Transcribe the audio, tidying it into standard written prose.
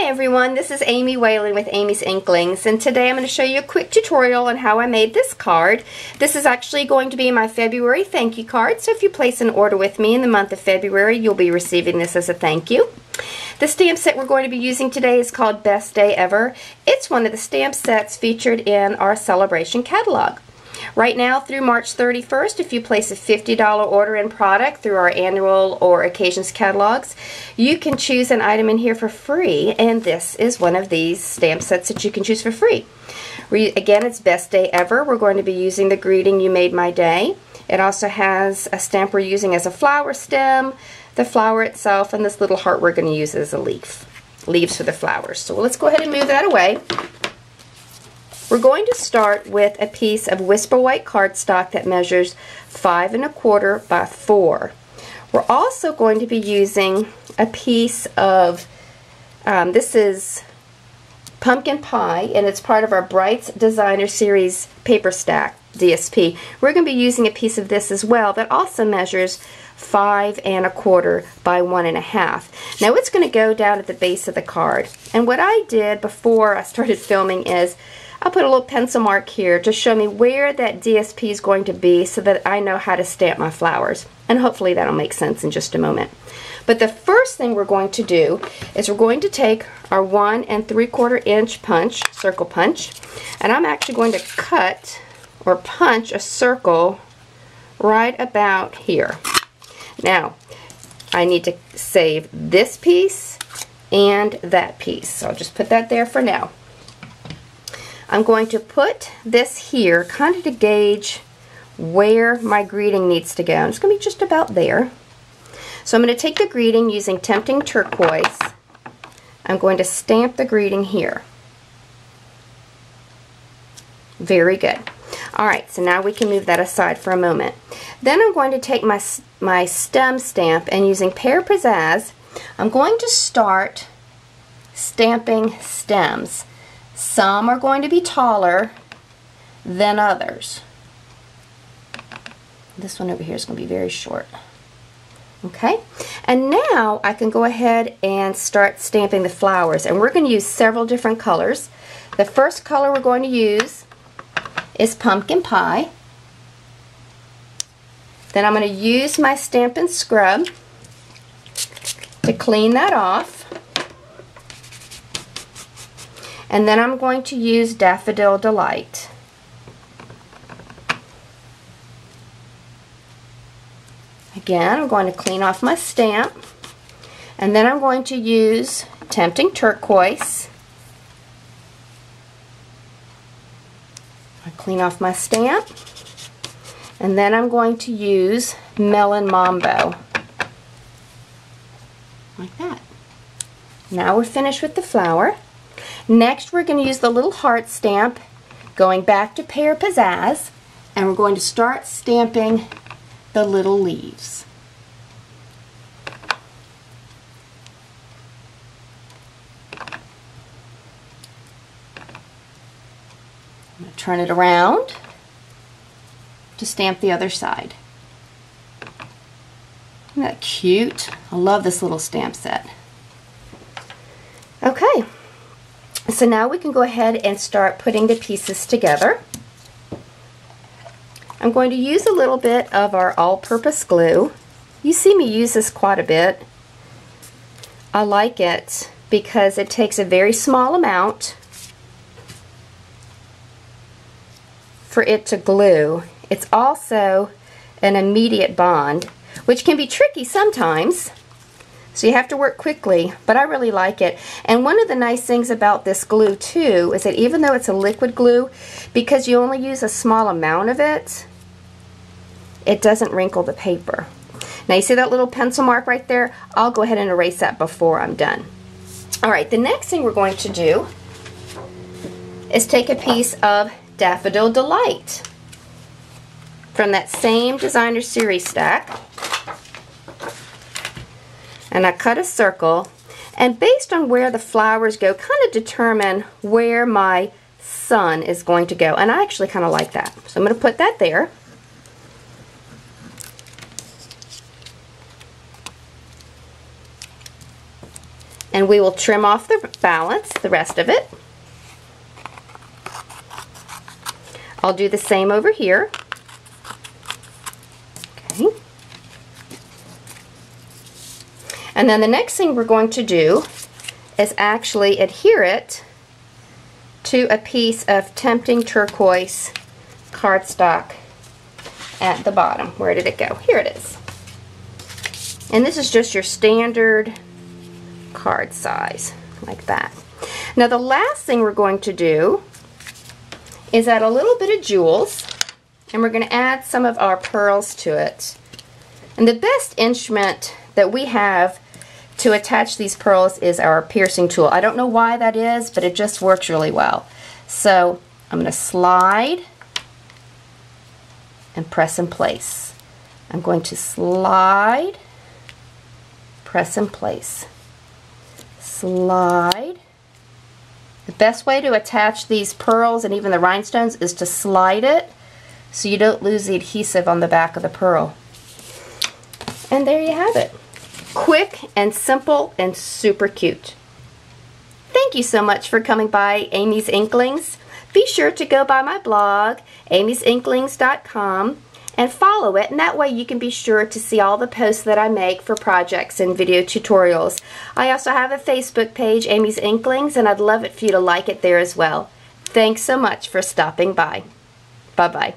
Hi everyone, this is Amy Whalen with Amy's Inklings, and today I'm going to show you a quick tutorial on how I made this card. This is actually going to be my February thank you card, so if you place an order with me in the month of February, you'll be receiving this as a thank you. The stamp set we're going to be using today is called Best Day Ever. It's one of the stamp sets featured in our Sale-A-Bration catalog. Right now through March 31st, if you place a $50 order in product through our annual or occasions catalogs, you can choose an item in here for free, and this is one of these stamp sets that you can choose for free. Again, it's Best Day Ever. We're going to be using the greeting, "You Made My Day." It also has a stamp we're using as a flower stem, the flower itself, and this little heart we're going to use as a leaf. Leaves for the flowers. So let's go ahead and move that away. We're going to start with a piece of Whisper White cardstock that measures 5 1/4 by 4. We're also going to be using a piece of, this is Pumpkin Pie, and it's part of our Brights Designer Series paper stack, DSP. We're going to be using a piece of this as well that also measures 5 1/4 by 1 1/2. Now it's going to go down at the base of the card. And what I did before I started filming is I'll put a little pencil mark here to show me where that DSP is going to be so that I know how to stamp my flowers. And hopefully that'll make sense in just a moment. But the first thing we're going to do is we're going to take our 1 3/4 inch punch, circle punch, and I'm actually going to cut or punch a circle right about here. Now, I need to save this piece and that piece. So I'll just put that there for now. I'm going to put this here kind of to gauge where my greeting needs to go. And it's going to be just about there. So I'm going to take the greeting using Tempting Turquoise. I'm going to stamp the greeting here. Very good. Alright, so now we can move that aside for a moment. Then I'm going to take my stem stamp, and using Pear Pizzazz, I'm going to start stamping stems. Some are going to be taller than others. This one over here is going to be very short. Okay, and now I can go ahead and start stamping the flowers, and we're going to use several different colors. The first color we're going to use is Pumpkin Pie. Then I'm going to use my Stampin' Scrub to clean that off. And then I'm going to use Daffodil Delight. Again, I'm going to clean off my stamp. And then I'm going to use Tempting Turquoise. I clean off my stamp. And then I'm going to use Melon Mambo. Like that. Now we're finished with the flower. Next, we're going to use the little heart stamp, going back to Pear Pizzazz, and we're going to start stamping the little leaves. I'm going to turn it around to stamp the other side. Isn't that cute? I love this little stamp set. Okay. So now we can go ahead and start putting the pieces together. I'm going to use a little bit of our all-purpose glue. You see me use this quite a bit. I like it because it takes a very small amount for it to glue. It's also an immediate bond, which can be tricky sometimes. So you have to work quickly, but I really like it. And one of the nice things about this glue too is that even though it's a liquid glue, because you only use a small amount of it, it doesn't wrinkle the paper. Now you see that little pencil mark right there? I'll go ahead and erase that before I'm done. Alright, the next thing we're going to do is take a piece of Daffodil Delight from that same Designer Series stack. And I cut a circle, and based on where the flowers go, kind of determine where my sun is going to go. And I actually kind of like that. So I'm going to put that there. And we will trim off the balance, the rest of it. I'll do the same over here. Okay. And then the next thing we're going to do is actually adhere it to a piece of Tempting Turquoise cardstock at the bottom. Where did it go? Here it is. And this is just your standard card size, like that. Now the last thing we're going to do is add a little bit of jewels, and we're going to add some of our pearls to it. And the best instrument that we have to attach these pearls is our piercing tool. I don't know why that is, but it just works really well. So I'm going to slide and press in place. I'm going to slide, press in place, slide. The best way to attach these pearls and even the rhinestones is to slide it so you don't lose the adhesive on the back of the pearl. And there you have it. Quick and simple and super cute. Thank you so much for coming by Amy's Inklings. Be sure to go by my blog, amysinklings.com, and follow it, and that way you can be sure to see all the posts that I make for projects and video tutorials. I also have a Facebook page, Amy's Inklings, and I'd love it for you to like it there as well. Thanks so much for stopping by. Bye-bye.